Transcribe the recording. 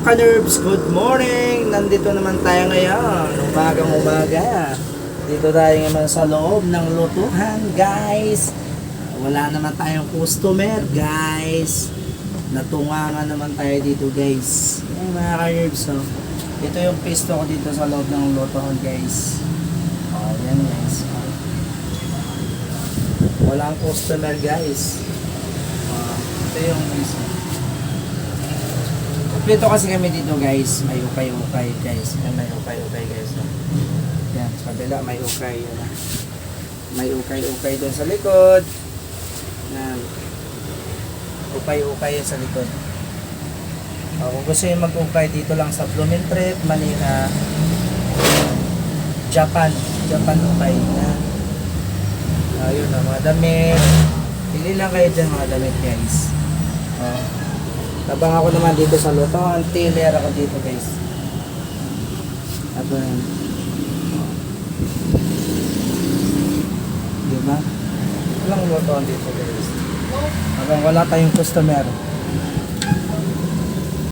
ka-nerves, good morning! Nandito naman tayo ngayon, umagang-umaga. Dito tayo ngayon sa loob ng lutuhan, guys. Wala naman tayong customer, guys. Natungangan naman tayo dito, guys. Ay, mga ka-nerves, oh. Ito yung pisto ko dito sa loob ng lutuhan, guys. Oh, yan, guys. Walang customer, guys. Ito yung pisto. Kompleto kasi kami dito, guys. May ukay-ukay, guys. May ukay-ukay, guys. Yan, sa kabila may ukay. Yan. May ukay-ukay doon sa likod. Yan. Ukay-ukay yan sa likod. Kung gusto nyo mag-ukay dito lang sa Blumentritt, Manila, Japan ukay. Yan. Ayun na, mga damit. Pili lang kayo dyan, mga damit, guys. Tabang ako naman dito sa lutuhan. Tailor ako dito, guys. Abang. Diba? Walang lutuhan dito, guys. Abang wala tayong customer.